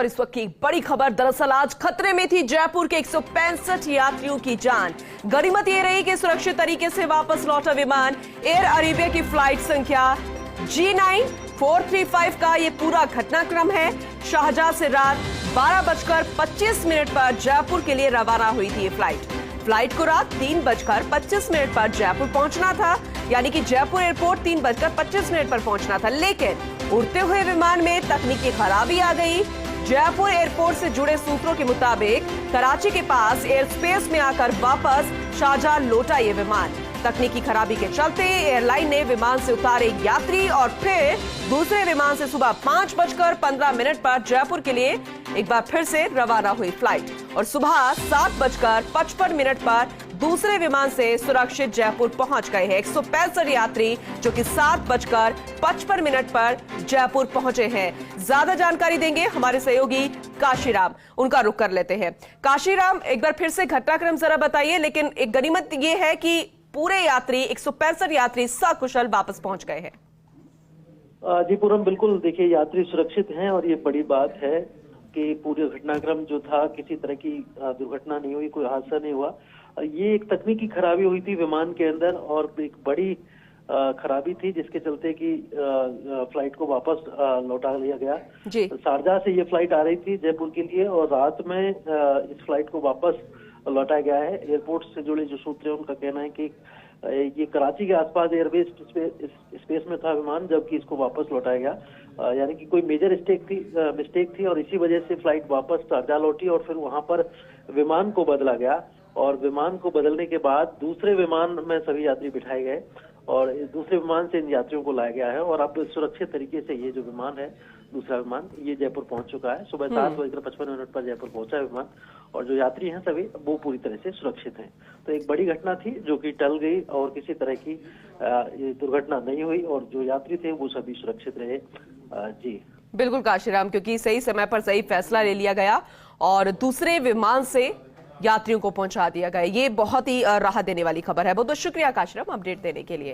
और इस वक्त की बड़ी खबर, दरअसल आज खतरे में थी जयपुर के 165 यात्रियों की जान। गनीमत ये रही कि सुरक्षित तरीके से वापस लौटा विमान। एयर अरेबिया की फ्लाइट संख्या G9435 का ये पूरा घटनाक्रम है। शारजाह से रात 12:25 पर जयपुर के लिए रवाना हुई थी ये फ्लाइट को रात 3:25 पर जयपुर पहुंचना था, यानी कि जयपुर एयरपोर्ट 3:25 पर पहुंचना था। लेकिन उड़ते हुए विमान में तकनीकी खराबी आ गई। जयपुर एयरपोर्ट से जुड़े सूत्रों के मुताबिक कराची के पास एयर स्पेस में आकर वापस शारजाह लौटा ये विमान। तकनीकी खराबी के चलते एयरलाइन ने विमान से उतारे यात्री और फिर दूसरे विमान से सुबह 5:15 पर जयपुर के लिए एक बार फिर से रवाना हुई फ्लाइट और सुबह 7:55 पर दूसरे विमान से सुरक्षित जयपुर पहुंच गए हैं 165 यात्री, जो कि 7:55 पर जयपुर पहुंचे हैं। ज्यादा जानकारी देंगे हमारे सहयोगी काशीराम, उनका रुख कर लेते हैं। काशीराम, एक बार फिर से घटनाक्रम जरा बताइए, लेकिन एक गनीमत ये है कि पूरे यात्री 165 यात्री सकुशल वापस पहुंच गए हैं। जी पूरम, बिल्कुल। देखिए, यात्री सुरक्षित हैं और ये बड़ी बात है कि पूरे घटनाक्रम जो था, किसी तरह की दुर्घटना नहीं हुई, कोई हादसा नहीं हुआ। ये एक तकनीकी खराबी हुई थी विमान के अंदर और एक बड़ी खराबी थी, जिसके चलते कि फ्लाइट को वापस लौटा लिया गया। शारजाह से ये फ्लाइट आ रही थी जयपुर के लिए और रात में इस फ्लाइट को वापस लौटाया गया है। एयरपोर्ट से जुड़े जो सूत्र हैं उनका कहना है कि ये कराची के आसपास एयरबेस स्पेस में था विमान, जबकि इसको वापस लौटाया गया। यानी कि कोई मेजर मिस्टेक थी और इसी वजह से फ्लाइट वापस शारजाह लौटी और फिर वहां पर विमान को बदला गया और विमान को बदलने के बाद दूसरे विमान में सभी यात्री बिठाए गए और दूसरे विमान से इन यात्रियों को लाया गया है और अब सुरक्षित तरीके से ये जो विमान है, दूसरा विमान, ये जयपुर पहुंच चुका है। सुबह 7:55 पर जयपुर पहुंचा विमान और जो यात्री हैं सभी, वो पूरी तरह से सुरक्षित हैं। तो एक बड़ी घटना थी जो कि टल गई और किसी तरह की दुर्घटना नहीं हुई और जो यात्री थे वो सभी सुरक्षित रहे। जी बिल्कुल काशीराम, क्योंकि सही समय पर सही फैसला ले लिया गया और दूसरे विमान से यात्रियों को पहुंचा दिया गया। ये बहुत ही राहत देने वाली खबर है। बहुत बहुत शुक्रिया काशीराम अपडेट देने के लिए।